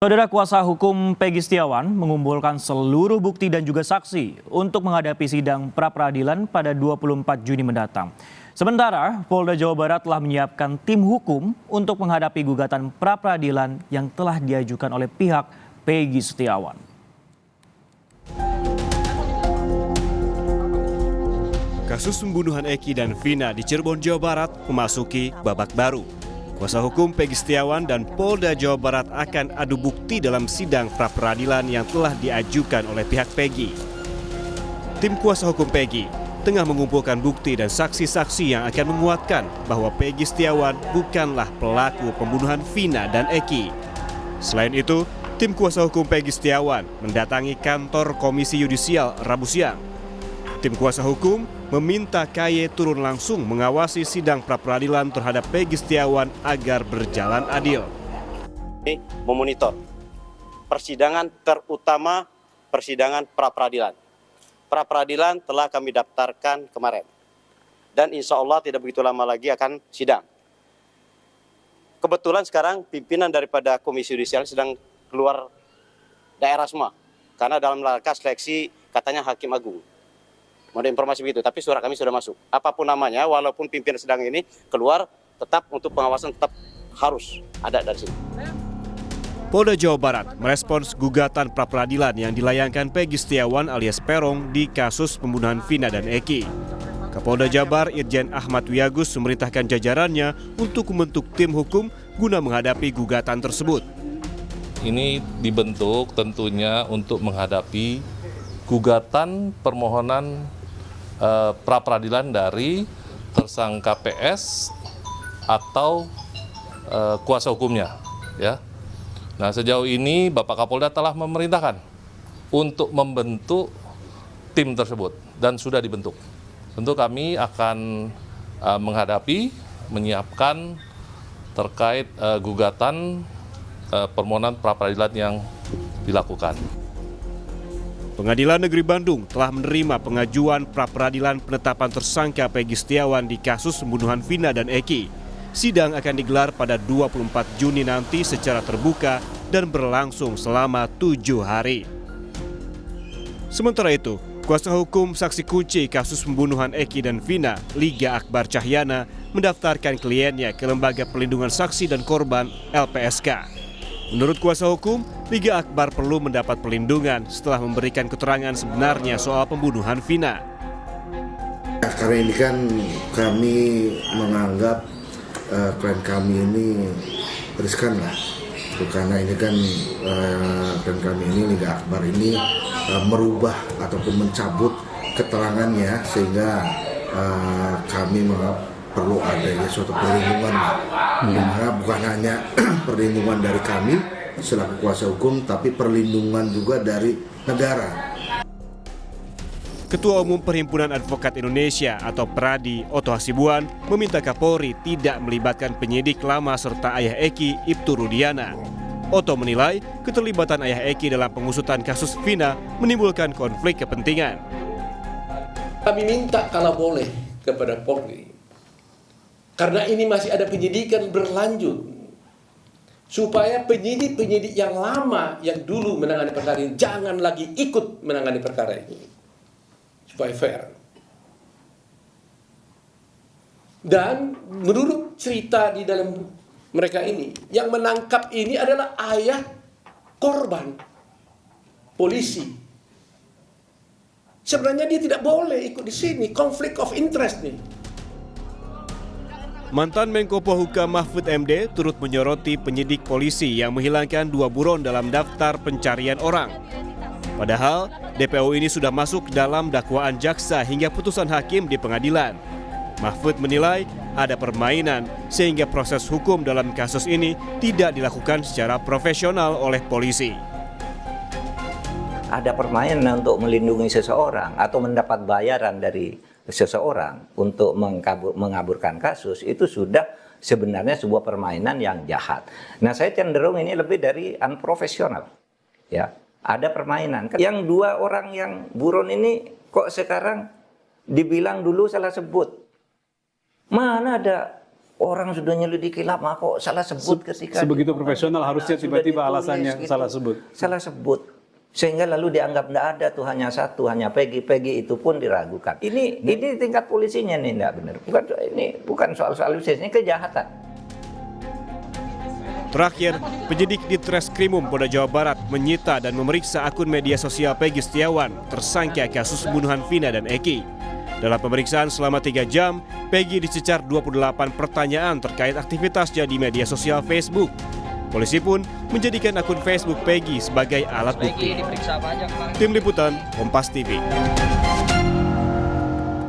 Saudara kuasa hukum Peggy Setiawan mengumpulkan seluruh bukti dan juga saksi untuk menghadapi sidang pra-peradilan pada 24 Juni mendatang. Sementara, Polda Jawa Barat telah menyiapkan tim hukum untuk menghadapi gugatan pra-peradilan yang telah diajukan oleh pihak Peggy Setiawan. Kasus pembunuhan Eki dan Vina di Cirebon, Jawa Barat memasuki babak baru. Kuasa hukum Peggy Setiawan dan Polda Jawa Barat akan adu bukti dalam sidang pra-peradilan yang telah diajukan oleh pihak Peggy. Tim kuasa hukum Peggy tengah mengumpulkan bukti dan saksi-saksi yang akan menguatkan bahwa Peggy Setiawan bukanlah pelaku pembunuhan Vina dan Eki. Selain itu, tim kuasa hukum Peggy Setiawan mendatangi kantor Komisi Yudisial Rabu siang. Tim kuasa hukum meminta KY turun langsung mengawasi sidang pra-peradilan terhadap Peggy Setiawan agar berjalan adil. Memonitor persidangan, terutama persidangan pra-peradilan. Pra-peradilan telah kami daftarkan kemarin. Dan insya Allah tidak begitu lama lagi akan sidang. Kebetulan sekarang pimpinan daripada Komisi Yudisial sedang keluar daerah semua. Karena dalam langkah seleksi katanya Hakim Agung. Mau ada informasi begitu, tapi surat kami sudah masuk. Apapun namanya, walaupun pimpinan sedang ini keluar, tetap untuk pengawasan tetap harus ada dari sini. Polda Jawa Barat merespons gugatan pra-peradilan yang dilayangkan Peggy Setiawan alias Peron di kasus pembunuhan Vina dan Eki. Kapolda Jabar Irjen Ahmad Wiyagus memerintahkan jajarannya untuk membentuk tim hukum guna menghadapi gugatan tersebut. Ini dibentuk tentunya untuk menghadapi gugatan permohonan pra-peradilan dari tersangka PS atau kuasa hukumnya, ya. Nah, sejauh ini Bapak Kapolda telah memerintahkan untuk membentuk tim tersebut dan sudah dibentuk. Tentu kami akan menyiapkan terkait gugatan permohonan pra-peradilan yang dilakukan. Pengadilan Negeri Bandung telah menerima pengajuan pra-peradilan penetapan tersangka Peggy Setiawan di kasus pembunuhan Vina dan Eki. Sidang akan digelar pada 24 Juni nanti secara terbuka dan berlangsung selama 7 hari. Sementara itu, kuasa hukum saksi kunci kasus pembunuhan Eki dan Vina, Liga Akbar Cahyana, mendaftarkan kliennya ke Lembaga Perlindungan Saksi dan Korban (LPSK). Menurut kuasa hukum, Liga Akbar perlu mendapat perlindungan setelah memberikan keterangan sebenarnya soal pembunuhan Vina. Karena ini kan kami menganggap klien kami ini riskan lah. Karena ini kan klien kami ini Liga Akbar ini merubah ataupun mencabut keterangannya sehingga kami menganggap perlu adanya suatu perlindungan, dimana bukan hanya perlindungan dari kami selaku kuasa hukum, tapi perlindungan juga dari negara. Ketua Umum Perhimpunan Advokat Indonesia atau PERADI, Oto Hasibuan, meminta Kapolri tidak melibatkan penyidik lama serta ayah Eki, Ibtu Rudiana. Oto menilai keterlibatan ayah Eki dalam pengusutan kasus Vina menimbulkan konflik kepentingan. Kami minta kalau boleh kepada Polri, karena ini masih ada penyidikan berlanjut, supaya penyidik-penyidik yang lama yang dulu menangani perkara ini jangan lagi ikut menangani perkara ini, supaya fair. Dan menurut cerita di dalam mereka ini, yang menangkap ini adalah ayah korban, polisi. Sebenarnya dia tidak boleh ikut di sini, konflik of interest nih. Mantan Menko Polhukam Mahfud MD turut menyoroti penyidik polisi yang menghilangkan 2 buron dalam daftar pencarian orang. Padahal DPO ini sudah masuk dalam dakwaan jaksa hingga putusan hakim di pengadilan. Mahfud menilai ada permainan sehingga proses hukum dalam kasus ini tidak dilakukan secara profesional oleh polisi. Ada permainan untuk melindungi seseorang atau mendapat bayaran dari seseorang untuk mengaburkan kasus, itu sudah sebenarnya sebuah permainan yang jahat. Nah, saya cenderung ini lebih dari unprofesional. Ya, ada permainan. Yang 2 orang yang buron ini kok sekarang dibilang dulu salah sebut. Mana ada Orang sudah nyelidiki lama kok salah sebut ketika sebegitu profesional harusnya sudah tiba-tiba ditulis alasannya gitu. salah sebut. Salah sebut. Sehingga lalu dianggap tidak ada tuh hanya satu, hanya Peggy itu pun diragukan. Ini tingkat polisinya nih tidak benar. Bukan soal ini kejahatan. Terakhir, penyidik di Treskrimum Polda Jawa Barat menyita dan memeriksa akun media sosial Peggy Setiawan, tersangka kasus pembunuhan Vina dan Eki. Dalam pemeriksaan selama 3 jam, Peggy dicecar 28 pertanyaan terkait aktivitasnya di media sosial Facebook. Polisi pun menjadikan akun Facebook Peggy sebagai alat bukti. Tim Liputan, Kompas TV.